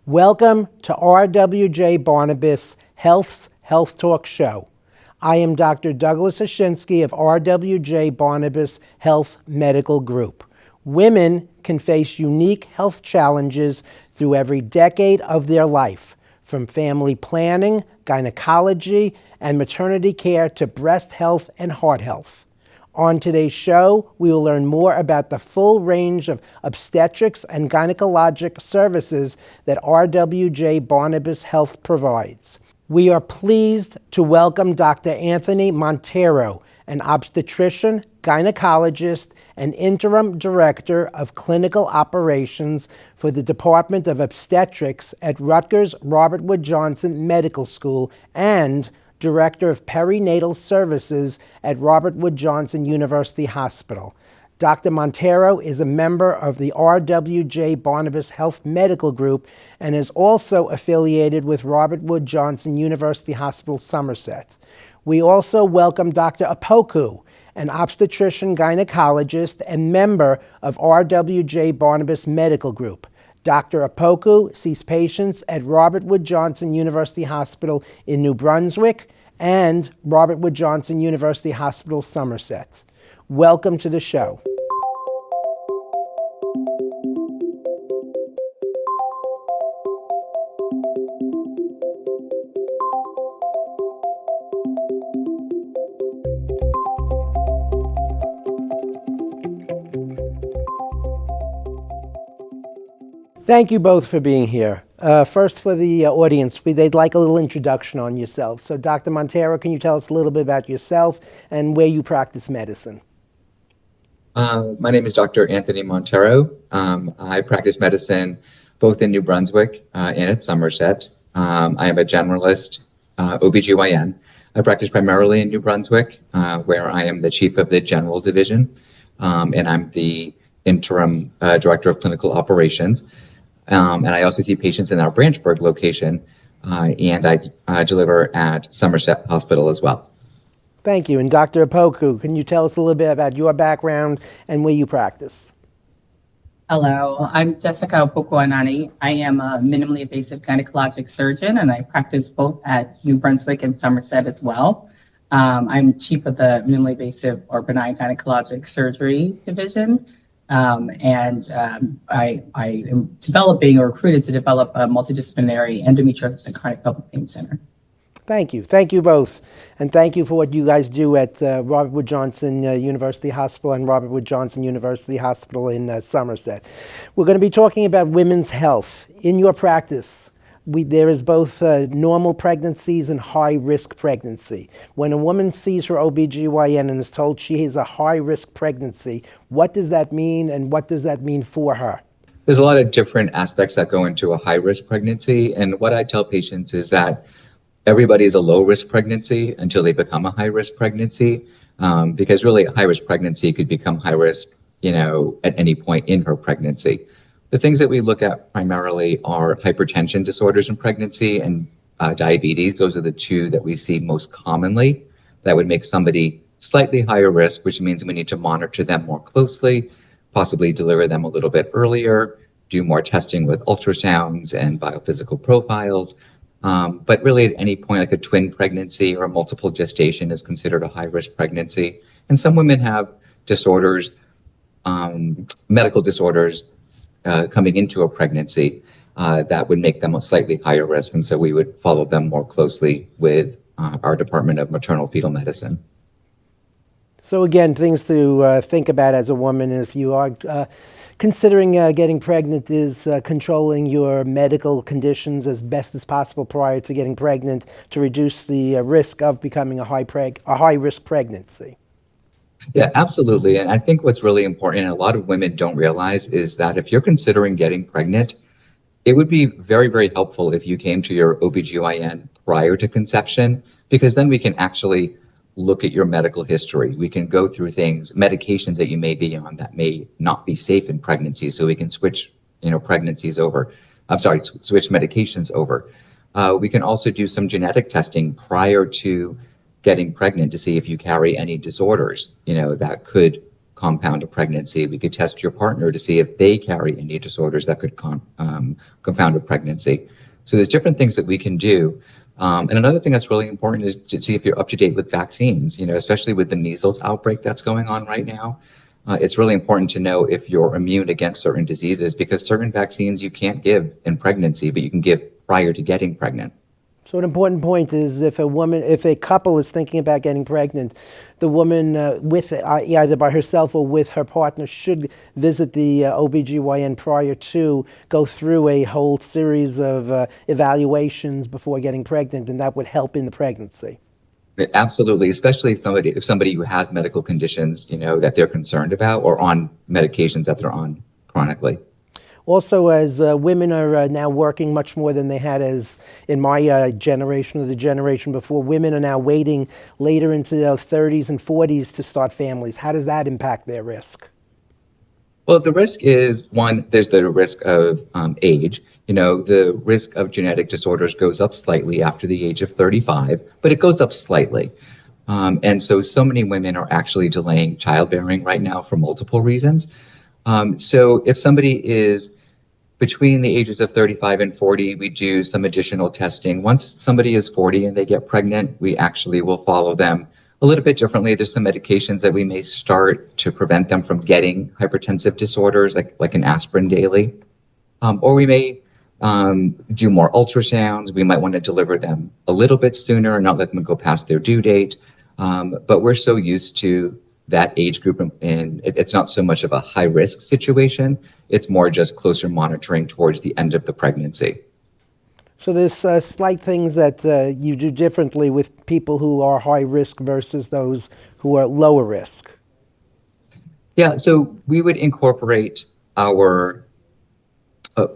Welcome to RWJ Barnabas Health's Health Talk Show. I am Dr. Douglas Ashinsky of RWJ Barnabas Health Medical Group. Women can face unique health challenges through every decade of their life, from family planning, gynecology, and maternity care to breast health and heart health. On today's show, we will learn more about the full range of obstetrics and gynecologic services that RWJ Barnabas Health provides. We are pleased to welcome Dr. Anthony Montero, an obstetrician, gynecologist, and interim director of clinical operations for the Department of Obstetrics at Rutgers Robert Wood Johnson Medical School and Director of Perinatal Services at Robert Wood Johnson University Hospital. Dr. Montero is a member of the RWJ Barnabas Health Medical Group and is also affiliated with Robert Wood Johnson University Hospital, Somerset. We also welcome Dr. Opoku, an obstetrician gynecologist and member of RWJ Barnabas Medical Group. Dr. Opoku sees patients at Robert Wood Johnson University Hospital in New Brunswick and Robert Wood Johnson University Hospital, Somerset. Welcome to the show. Thank you both for being here. First, for the audience, they'd like a little introduction on yourself. So, Dr. Montero, can you tell us a little bit about yourself and where you practice medicine? My name is Dr. Anthony Montero. I practice medicine both in New Brunswick and at Somerset. I am a generalist OBGYN. I practice primarily in New Brunswick, where I am the chief of the general division, and I'm the interim director of clinical operations. And I also see patients in our Branchburg location, and I deliver at Somerset Hospital as well. Thank you. And Dr. Opoku, can you tell us a little bit about your background and where you practice? Hello, I'm Jessica Opoku-Anani. I am a minimally invasive gynecologic surgeon, and I practice both at New Brunswick and Somerset as well. I'm chief of the minimally invasive or benign gynecologic surgery division. I am developing or recruited to develop a multidisciplinary endometriosis and chronic pelvic pain center. Thank you. Thank you both. And thank you for what you guys do at Robert Wood Johnson University Hospital and Robert Wood Johnson University Hospital in Somerset. We're going to be talking about women's health. In your practice, there is both normal pregnancies and high-risk pregnancy. When a woman sees her OBGYN and is told she has a high-risk pregnancy, what does that mean and what does that mean for her? There's a lot of different aspects that go into a high-risk pregnancy. And what I tell patients is that everybody is a low-risk pregnancy until they become a high-risk pregnancy, because really a high-risk pregnancy could become high-risk, at any point in her pregnancy. The things that we look at primarily are hypertension disorders in pregnancy and diabetes. Those are the two that we see most commonly that would make somebody slightly higher risk, which means we need to monitor them more closely, possibly deliver them a little bit earlier, do more testing with ultrasounds and biophysical profiles. But really at any point, like a twin pregnancy or a multiple gestation is considered a high-risk pregnancy. And some women have disorders, medical disorders, coming into a pregnancy that would make them a slightly higher risk. And so we would follow them more closely with our Department of Maternal Fetal Medicine. So again, things to think about as a woman if you are considering getting pregnant is controlling your medical conditions as best as possible prior to getting pregnant to reduce the risk of becoming a high-risk pregnancy. Yeah, absolutely. And I think what's really important, and a lot of women don't realize, is that if you're considering getting pregnant, it would be very, very helpful if you came to your OBGYN prior to conception, because then we can actually look at your medical history. We can go through things, medications that you may be on that may not be safe in pregnancy, so we can switch, pregnancies over. Switch medications over. We can also do some genetic testing prior to getting pregnant to see if you carry any disorders, that could compound a pregnancy. We could test your partner to see if they carry any disorders that could confound a pregnancy. So there's different things that we can do. And another thing that's really important is to see if you're up to date with vaccines, especially with the measles outbreak that's going on right now. It's really important to know if you're immune against certain diseases, because certain vaccines you can't give in pregnancy, but you can give prior to getting pregnant. So an important point is if a couple is thinking about getting pregnant, the woman with either by herself or with her partner should visit the OBGYN prior to go through a whole series of evaluations before getting pregnant, and that would help in the pregnancy. Absolutely, especially if somebody who has medical conditions, that they're concerned about, or on medications that they're on chronically. Also, as women are now working much more than they had as in my generation or the generation before, women are now waiting later into their 30s and 40s to start families. How does that impact their risk? Well, the risk is, one, there's the risk of age. The risk of genetic disorders goes up slightly after the age of 35, but it goes up slightly. And so many women are actually delaying childbearing right now for multiple reasons. So if somebody is between the ages of 35 and 40, we do some additional testing. Once somebody is 40 and they get pregnant, we actually will follow them a little bit differently. There's some medications that we may start to prevent them from getting hypertensive disorders, like an aspirin daily. Or we may do more ultrasounds. We might want to deliver them a little bit sooner and not let them go past their due date. But we're so used to that age group, and it's not so much of a high risk situation. It's more just closer monitoring towards the end of the pregnancy. So there's slight things that you do differently with people who are high risk versus those who are lower risk. Yeah, so we would incorporate our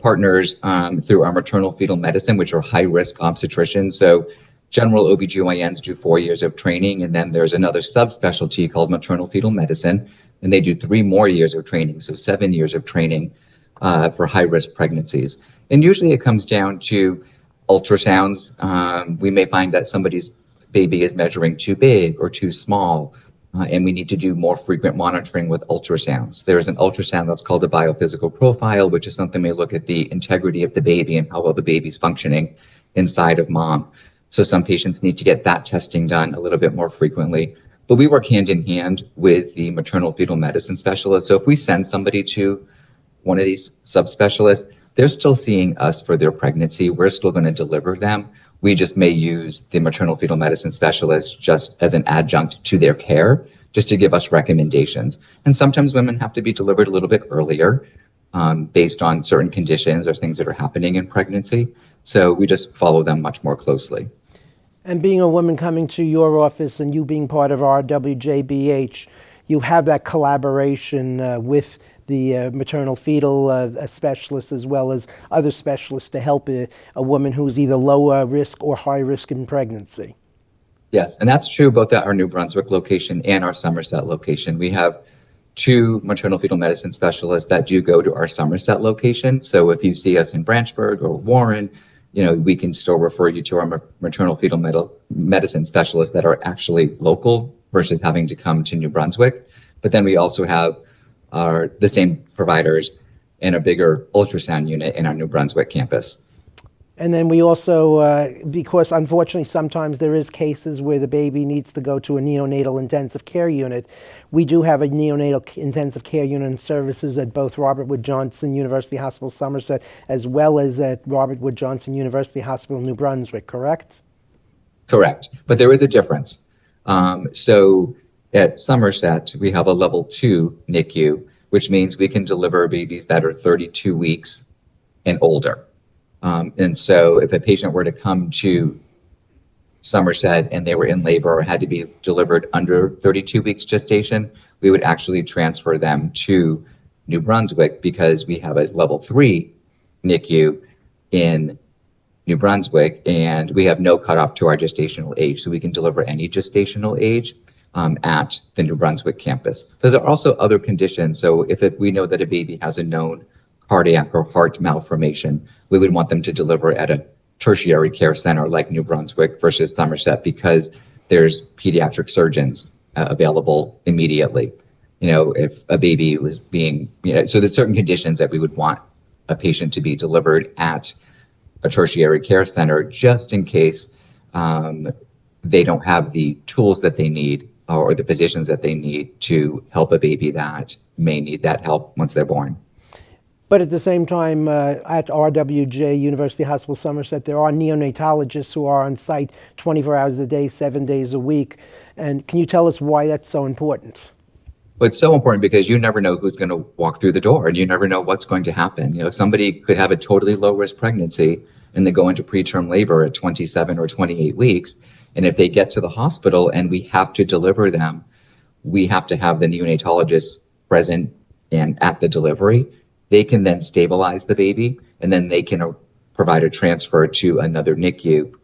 partners through our maternal fetal medicine, which are high risk obstetricians. So general OBGYNs do 4 years of training, and then there's another subspecialty called maternal fetal medicine, and they do 3 more years of training, so 7 years of training for high-risk pregnancies. And usually it comes down to ultrasounds. We may find that somebody's baby is measuring too big or too small, and we need to do more frequent monitoring with ultrasounds. There's an ultrasound that's called a biophysical profile, which is something we look at the integrity of the baby and how well the baby's functioning inside of mom. So some patients need to get that testing done a little bit more frequently. But we work hand in hand with the maternal fetal medicine specialist. So if we send somebody to one of these subspecialists, they're still seeing us for their pregnancy. We're still going to deliver them. We just may use the maternal fetal medicine specialist just as an adjunct to their care, just to give us recommendations. And sometimes women have to be delivered a little bit earlier based on certain conditions or things that are happening in pregnancy. So we just follow them much more closely. And being a woman coming to your office and you being part of RWJBH, you have that collaboration with the maternal fetal specialist as well as other specialists to help a woman who's either low risk or high risk in pregnancy. Yes, and that's true both at our New Brunswick location and our Somerset location. We have 2 maternal fetal medicine specialists that do go to our Somerset location. So if you see us in Branchburg or Warren, we can still refer you to our maternal fetal medicine specialists that are actually local versus having to come to New Brunswick. But then we also have the same providers in a bigger ultrasound unit in our New Brunswick campus. And then we also, because unfortunately sometimes there is cases where the baby needs to go to a neonatal intensive care unit, we do have a neonatal intensive care unit and services at both Robert Wood Johnson University Hospital Somerset as well as at Robert Wood Johnson University Hospital New Brunswick, correct? Correct, but there is a difference. So at Somerset, we have a level 2 NICU, which means we can deliver babies that are 32 weeks and older. And so if a patient were to come to Somerset and they were in labor or had to be delivered under 32 weeks gestation, we would actually transfer them to New Brunswick because we have a level 3 NICU in New Brunswick, and we have no cutoff to our gestational age. So we can deliver any gestational age at the New Brunswick campus. There are also other conditions. So if we know that a baby has a known cardiac or heart malformation, we would want them to deliver at a tertiary care center like New Brunswick versus Somerset because there's pediatric surgeons available immediately. if a baby was being, so there's certain conditions that we would want a patient to be delivered at a tertiary care center just in case they don't have the tools that they need or the physicians that they need to help a baby that may need that help once they're born. But at the same time, at RWJ, University Hospital Somerset, there are neonatologists who are on site 24 hours a day, 7 days a week. And can you tell us why that's so important? Well, it's so important because you never know who's going to walk through the door and you never know what's going to happen. Somebody could have a totally low risk pregnancy and they go into preterm labor at 27 or 28 weeks. And if they get to the hospital and we have to deliver them, we have to have the neonatologist present and at the delivery. They can then stabilize the baby and then they can provide a transfer to another NICU,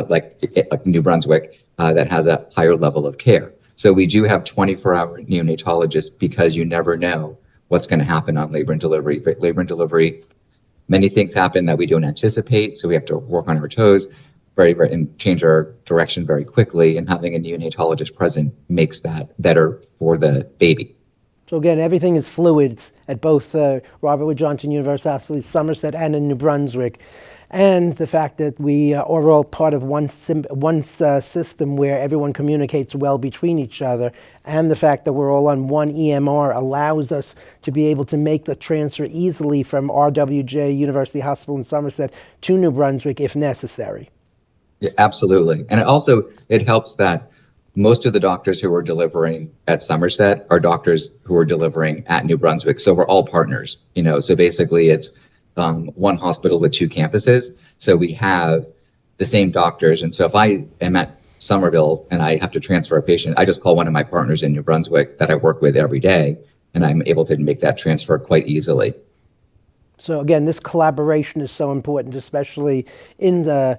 like New Brunswick, that has a higher level of care. So we do have 24-hour neonatologists because you never know what's going to happen on labor and delivery. But labor and delivery, many things happen that we don't anticipate. So we have to work on our toes and change our direction very quickly. And having a neonatologist present makes that better for the baby. So again, everything is fluid at both Robert Wood Johnson University Hospital, Somerset, and in New Brunswick. And the fact that we are all part of one system where everyone communicates well between each other, and the fact that we're all on one EMR allows us to be able to make the transfer easily from RWJ University Hospital in Somerset to New Brunswick if necessary. Yeah, absolutely. And it helps that most of the doctors who are delivering at Somerset are doctors who are delivering at New Brunswick. So we're all partners, so basically it's one hospital with two campuses. So we have the same doctors. And so if I am at Somerville and I have to transfer a patient, I just call one of my partners in New Brunswick that I work with every day, and I'm able to make that transfer quite easily. So again, this collaboration is so important, especially in the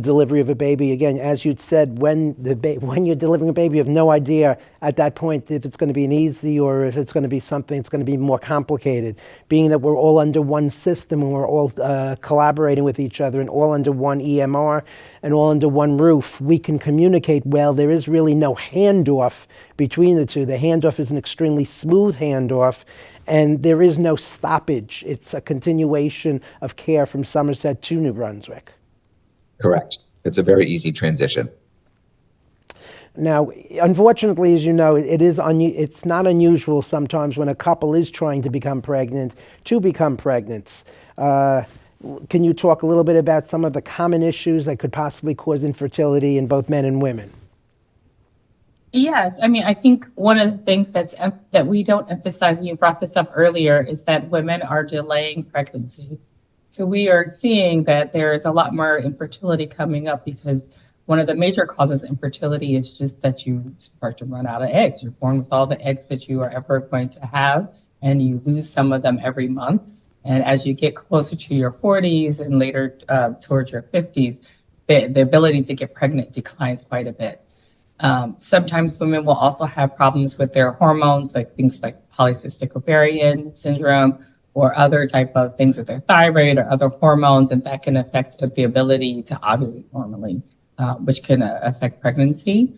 delivery of a baby. Again, as you'd said, when you're delivering a baby, you have no idea at that point if it's going to be an easy or if it's going to be something that's going to be more complicated. Being that we're all under one system and we're all collaborating with each other and all under one EMR and all under one roof, we can communicate well. There is really no handoff between the two. The handoff is an extremely smooth handoff, and there is no stoppage. It's a continuation of care from Somerset to New Brunswick. Correct. It's a very easy transition. Now, unfortunately, as you know, it's not unusual sometimes when a couple is trying to become pregnant. Can you talk a little bit about some of the common issues that could possibly cause infertility in both men and women? Yes, I think one of the things that we don't emphasize, and you brought this up earlier, is that women are delaying pregnancy. So we are seeing that there is a lot more infertility coming up because one of the major causes of infertility is just that you start to run out of eggs. You're born with all the eggs that you are ever going to have, and you lose some of them every month. And as you get closer to your 40s and later towards your 50s, the ability to get pregnant declines quite a bit. Sometimes women will also have problems with their hormones, like things like polycystic ovarian syndrome, or other type of things with their thyroid or other hormones, and that can affect the ability to ovulate normally, which can affect pregnancy.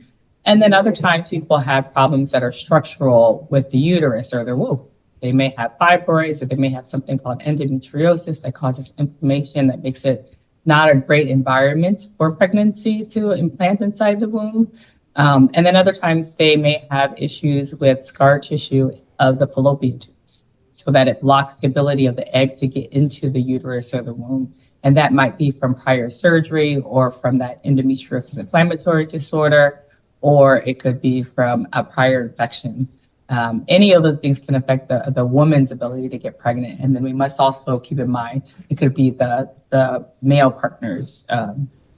And then other times people have problems that are structural with the uterus or their womb. They may have fibroids, or they may have something called endometriosis that causes inflammation that makes it not a great environment for pregnancy to implant inside the womb. And then other times they may have issues with scar tissue of the fallopian tubes, so that it blocks the ability of the egg to get into the uterus or the womb. And that might be from prior surgery or from that endometriosis inflammatory disorder, or it could be from a prior infection. Any of those things can affect the woman's ability to get pregnant. And then we must also keep in mind, it could be the male partner's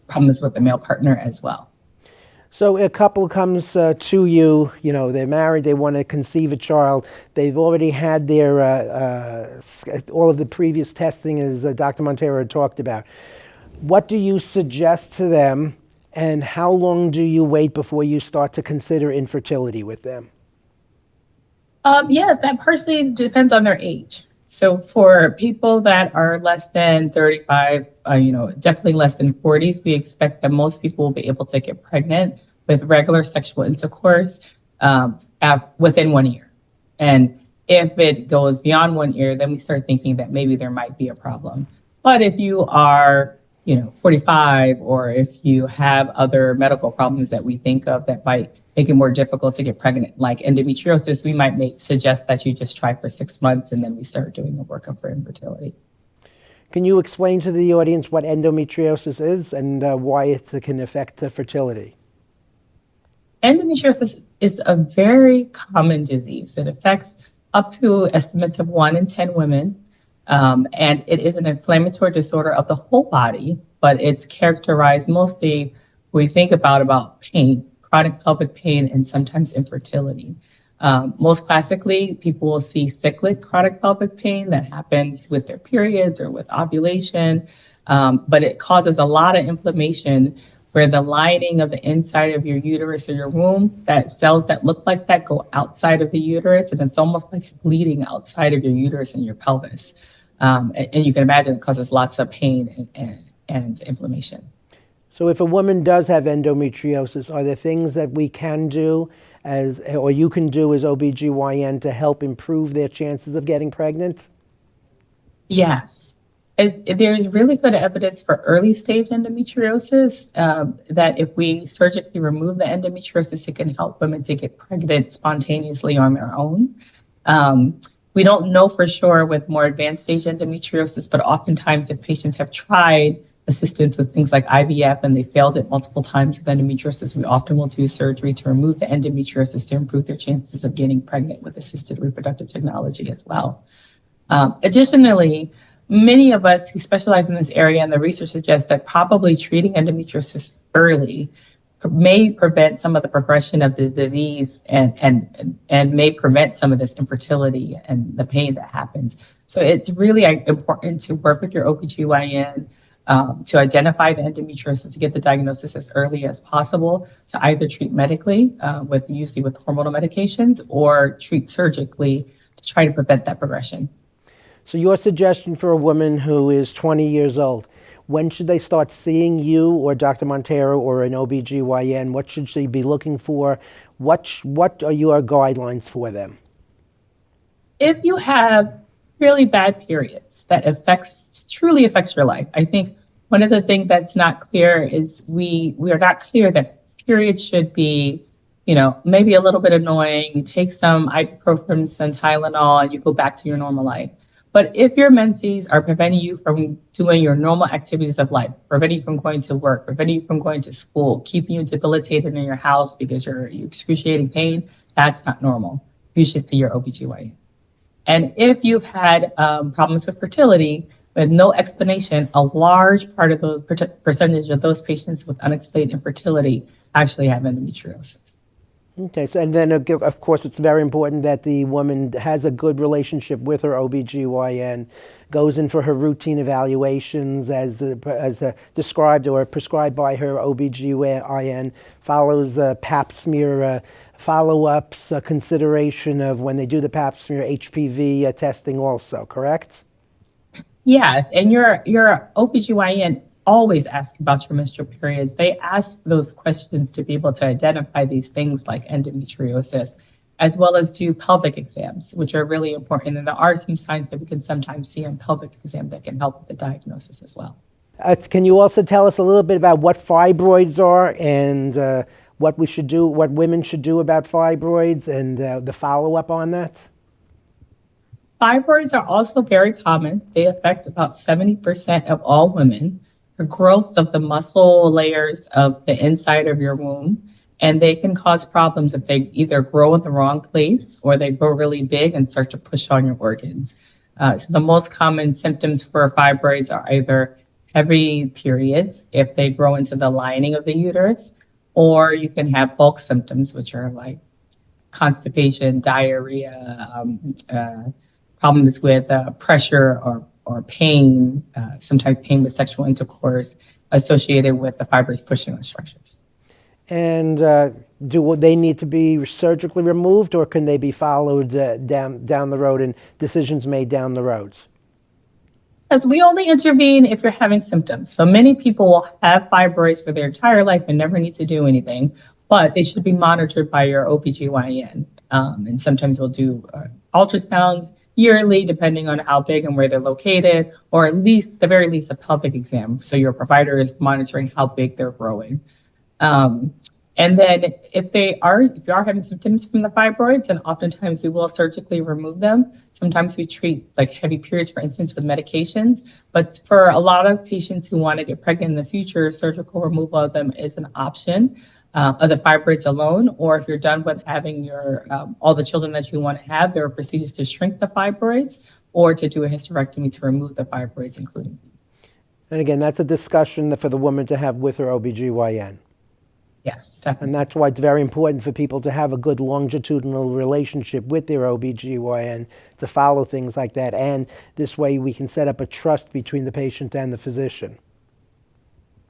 problems with the male partner as well. So a couple comes to you, they're married, they want to conceive a child. They've already had their all of the previous testing, as Dr. Montero had talked about. What do you suggest to them, and how long do you wait before you start to consider infertility with them? Yes, that personally depends on their age. So for people that are less than 35, definitely less than 40s, we expect that most people will be able to get pregnant with regular sexual intercourse within 1 year. And if it goes beyond 1 year, then we start thinking that maybe there might be a problem. But if you are, 45, or if you have other medical problems that we think of that might make it more difficult to get pregnant, like endometriosis, we might suggest that you just try for 6 months and then we start doing a workup for infertility. Can you explain to the audience what endometriosis is and why it can affect fertility? Endometriosis is a very common disease. It affects up to estimates of 1 in 10 women. And it is an inflammatory disorder of the whole body, but it's characterized mostly, we think about pain, chronic pelvic pain, and sometimes infertility. Most classically, people will see cyclic chronic pelvic pain that happens with their periods or with ovulation, but it causes a lot of inflammation where the lining of the inside of your uterus or your womb, that cells that look like that go outside of the uterus, and it's almost like bleeding outside of your uterus and your pelvis. And you can imagine it causes lots of pain and inflammation. So if a woman does have endometriosis, are there things that we can do or you can do as OBGYN to help improve their chances of getting pregnant? Yes. There's really good evidence for early stage endometriosis, that if we surgically remove the endometriosis, it can help women to get pregnant spontaneously on their own. We don't know for sure with more advanced stage endometriosis, but oftentimes if patients have tried assistance with things like IVF and they failed it multiple times with endometriosis, we often will do surgery to remove the endometriosis to improve their chances of getting pregnant with assisted reproductive technology as well. Additionally, many of us who specialize in this area, and the research suggests that probably treating endometriosis early may prevent some of the progression of the disease and may prevent some of this infertility and the pain that happens. So it's really important to work with your OBGYN to identify the endometriosis, to get the diagnosis as early as possible, to either treat medically, usually with hormonal medications, or treat surgically to try to prevent that progression. So your suggestion for a woman who is 20 years old, when should they start seeing you or Dr. Montero or an OBGYN? What should she be looking for? What are your guidelines for them? If you have really bad periods that truly affects your life, I think one of the things that's not clear is we are not clear that periods should be, maybe a little bit annoying. You take some ibuprofen, some Tylenol, and you go back to your normal life. But if your menses are preventing you from doing your normal activities of life, preventing you from going to work, preventing you from going to school, keeping you debilitated in your house because you're excruciating pain, that's not normal. You should see your OBGYN. And if you've had problems with fertility with no explanation, a large part of those percentage of those patients with unexplained infertility actually have endometriosis. Okay, so, and then of course it's very important that the woman has a good relationship with her OBGYN, goes in for her routine evaluations as described or prescribed by her OBGYN, follows pap smear follow-ups, consideration of when they do the pap smear HPV testing also, correct? Yes, and your OBGYN always ask about your menstrual periods. They ask those questions to be able to identify these things like endometriosis, as well as do pelvic exams, which are really important. And there are some signs that we can sometimes see on pelvic exam that can help with the diagnosis as well. Can you also tell us a little bit about what fibroids are and what we should do, what women should do about fibroids and the follow-up on that? Fibroids are also very common. They affect about 70% of all women. The growths of the muscle layers of the inside of your womb, and they can cause problems if they either grow in the wrong place or they grow really big and start to push on your organs. So the most common symptoms for fibroids are either heavy periods if they grow into the lining of the uterus, or you can have bulk symptoms, which are like constipation, diarrhea, problems with pressure or pain, sometimes pain with sexual intercourse associated with the fibers pushing on structures. And do they need to be surgically removed, or can they be followed down the road and decisions made down the road? As we only intervene if you're having symptoms. So many people will have fibroids for their entire life and never need to do anything, but they should be monitored by your OBGYN. And sometimes we'll do ultrasounds yearly, depending on how big and where they're located, or at least, the very least, a pelvic exam. So your provider is monitoring how big they're growing. And then if you are having symptoms from the fibroids, and oftentimes we will surgically remove them. Sometimes we treat like heavy periods, for instance, with medications. But for a lot of patients who want to get pregnant in the future, surgical removal of them is an option, of the fibroids alone. Or if you're done with having your all the children that you want to have, there are procedures to shrink the fibroids or to do a hysterectomy to remove the fibroids, including. And again, that's a discussion for the woman to have with her OBGYN. Yes, definitely. And that's why it's very important for people to have a good longitudinal relationship with their OBGYN to follow things like that. And this way we can set up a trust between the patient and the physician.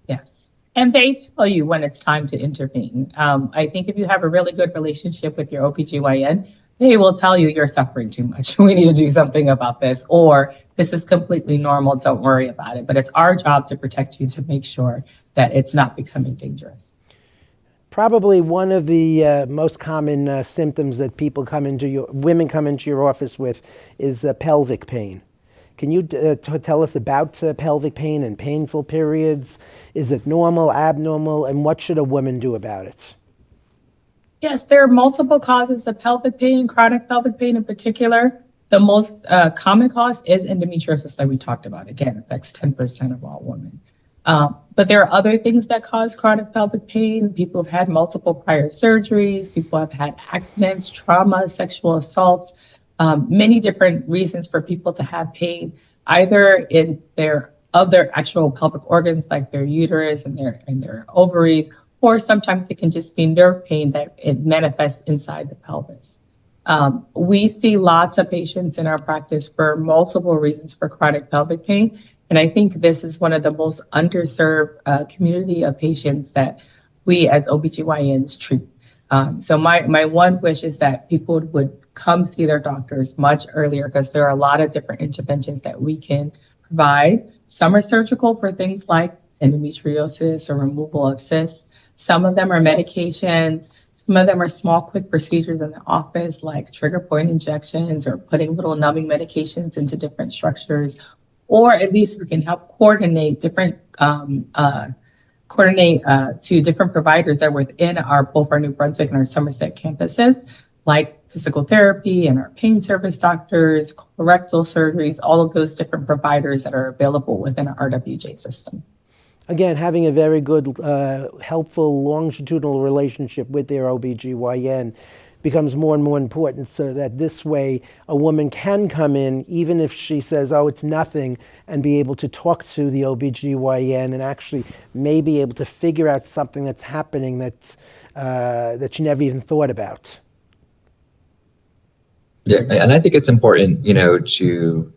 Yes. And they tell you when it's time to intervene. I think if you have a really good relationship with your OBGYN, they will tell you you're suffering too much. We need to do something about this, or this is completely normal. Don't worry about it. But it's our job to protect you, to make sure that it's not becoming dangerous. Probably one of the most common symptoms that women come into your office with is pelvic pain. Can you tell us about pelvic pain and painful periods? Is it normal, abnormal, and what should a woman do about it? Yes, there are multiple causes of pelvic pain, chronic pelvic pain in particular. The most common cause is endometriosis, like we talked about. Again, affects 10% of all women. But there are other things that cause chronic pelvic pain. People have had multiple prior surgeries. People have had accidents, trauma, sexual assaults, many different reasons for people to have pain, either in their actual pelvic organs, like their uterus and their ovaries, or sometimes it can just be nerve pain that it manifests inside the pelvis. We see lots of patients in our practice for multiple reasons for chronic pelvic pain. And I think this is one of the most underserved community of patients that we as OBGYNs treat. So my one wish is that people would come see their doctors much earlier, because there are a lot of different interventions that we can provide. Some are surgical for things like endometriosis or removal of cysts. Some of them are medications. Some of them are small, quick procedures in the office, like trigger point injections or putting little numbing medications into different structures. Or at least we can help coordinate to different providers that are within both our New Brunswick and our Somerset campuses, like physical therapy and our pain service doctors, colorectal surgeries, all of those different providers that are available within our RWJ system. Again, having a very good, helpful, longitudinal relationship with their OBGYN becomes more and more important, so that this way a woman can come in, even if she says, oh, it's nothing, and be able to talk to the OBGYN and actually may be able to figure out something that's happening that she never even thought about. Yeah, and I think it's important, to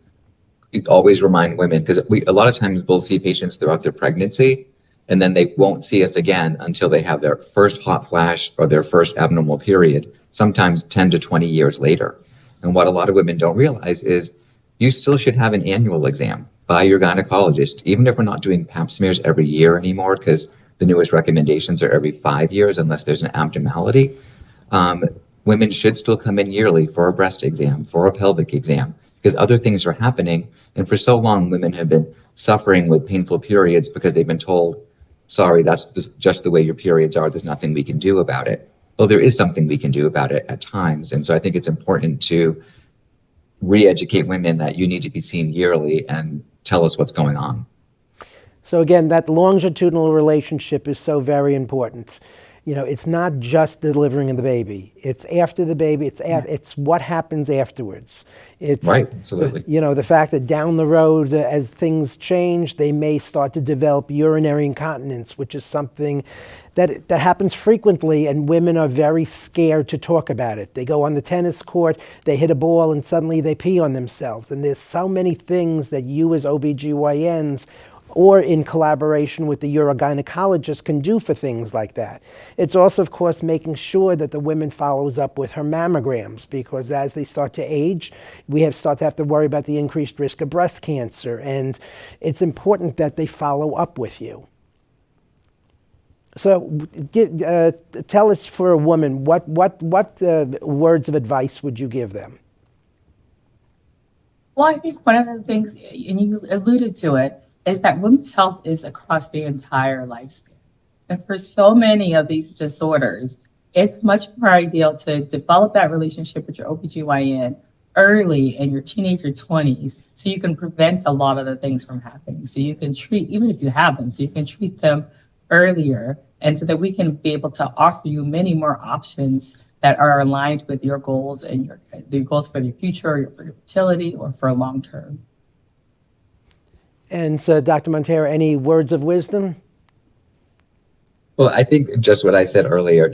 always remind women, because a lot of times we'll see patients throughout their pregnancy, and then they won't see us again until they have their first hot flash or their first abnormal period, sometimes 10 to 20 years later. And what a lot of women don't realize is you still should have an annual exam by your gynecologist, even if we're not doing pap smears every year anymore, because the newest recommendations are every 5 years unless there's an abnormality. Women should still come in yearly for a breast exam, for a pelvic exam, because other things are happening. And for so long, women have been suffering with painful periods because they've been told, sorry, that's just the way your periods are. There's nothing we can do about it. Well, there is something we can do about it at times. And so I think it's important to re-educate women that you need to be seen yearly and tell us what's going on. So again, that longitudinal relationship is so very important. It's not just delivering the baby. It's after the baby. It's what happens afterwards. It's right, absolutely. The fact that down the road, as things change, they may start to develop urinary incontinence, which is something that happens frequently, and women are very scared to talk about it. They go on the tennis court, they hit a ball, and suddenly they pee on themselves. And there's so many things that you as OBGYNs or in collaboration with the urogynecologist can do for things like that. It's also, of course, making sure that the woman follows up with her mammograms, because as they start to age, we start to have to worry about the increased risk of breast cancer, and it's important that they follow up with you. So, tell us, for a woman, what words of advice would you give them? Well, I think one of the things, and you alluded to it, is that women's health is across the entire lifespan. And for so many of these disorders, it's much more ideal to develop that relationship with your OBGYN early in your teenager 20s so you can prevent a lot of the things from happening. So you can treat, even if you have them, so you can treat them earlier, and so that we can be able to offer you many more options that are aligned with your goals and your goals for your future, or for your fertility, or for long term. And so, Dr. Montero, any words of wisdom? Well, I think just what I said earlier,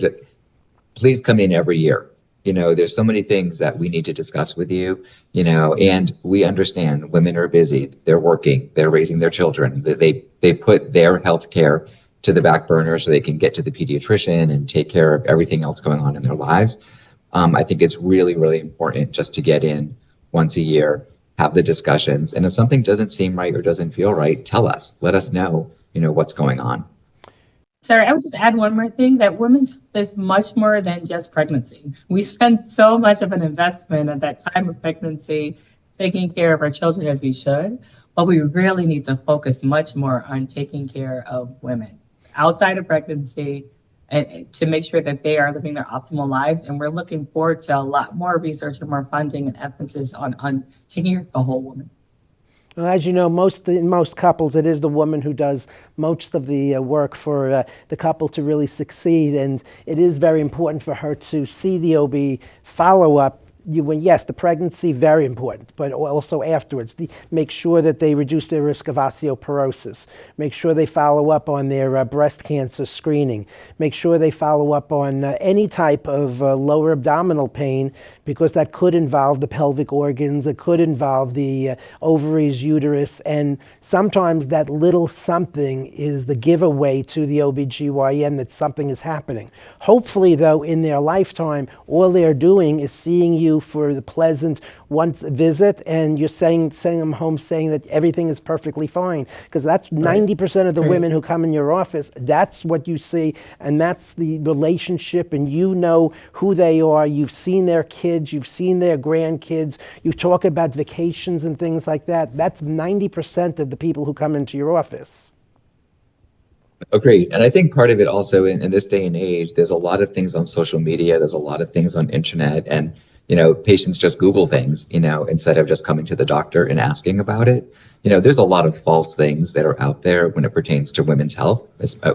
please come in every year. There's so many things that we need to discuss with you, and we understand women are busy, they're working, they're raising their children, they put their health care to the back burner so they can get to the pediatrician and take care of everything else going on in their lives. I think it's really, really important just to get in once a year, have the discussions. And if something doesn't seem right or doesn't feel right, tell us, let us know, what's going on. Sorry, I would just add one more thing, that women's health is much more than just pregnancy. We spend so much of an investment at that time of pregnancy, taking care of our children as we should, but we really need to focus much more on taking care of women outside of pregnancy, and to make sure that they are living their optimal lives. And we're looking forward to a lot more research and more funding and emphasis on taking care of the whole woman. Well, as you know, in most couples, it is the woman who does most of the work for the couple to really succeed. And it is very important for her to see the OB follow-up. Yes, the pregnancy, very important, but also afterwards. Make sure that they reduce their risk of osteoporosis. Make sure they follow up on their breast cancer screening. Make sure they follow up on any type of lower abdominal pain, because that could involve the pelvic organs, it could involve the ovaries, uterus, and sometimes that little something is the giveaway to the OBGYN that something is happening. Hopefully, though, in their lifetime, all they're doing is seeing you for the pleasant once visit, and you're sending them home saying that everything is perfectly fine, because that's 90% of the women who come in your office. That's what you see, and that's the relationship, and you know who they are. You've seen their kids, you've seen their grandkids, you talk about vacations and things like that. That's 90% of the people who come into your office. Agreed. And I think part of it also in this day and age, there's a lot of things on social media, there's a lot of things on internet, and patients just Google things, instead of just coming to the doctor and asking about it. There's a lot of false things that are out there when it pertains to women's health,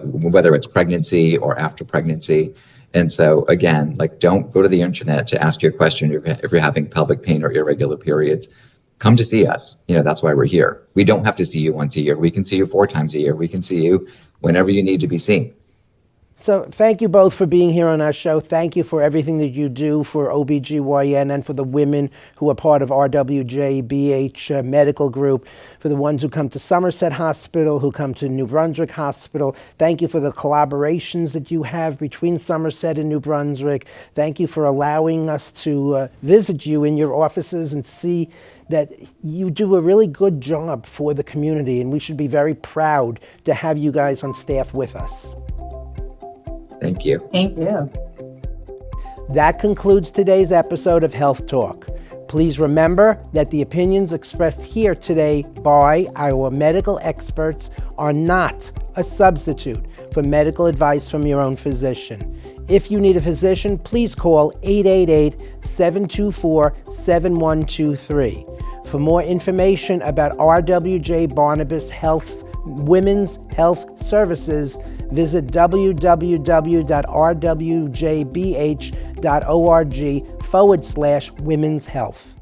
whether it's pregnancy or after pregnancy. And so again, don't go to the internet to ask your question if you're having pelvic pain or irregular periods. Come to see us. That's why we're here. We don't have to see you once a year. We can see you 4 times a year. We can see you whenever you need to be seen. So thank you both for being here on our show. Thank you for everything that you do for OBGYN and for the women who are part of RWJBH Medical Group, for the ones who come to Somerset Hospital, who come to New Brunswick Hospital. Thank you for the collaborations that you have between Somerset and New Brunswick. Thank you for allowing us to visit you in your offices and see that you do a really good job for the community, and we should be very proud to have you guys on staff with us. Thank you. Thank you. That concludes today's episode of Health Talk. Please remember that the opinions expressed here today by our medical experts are not a substitute for medical advice from your own physician. If you need a physician, please call 888-724-7123. For more information about RWJ Barnabas Health's Women's Health Services, visit www.rwjbh.org/women's health.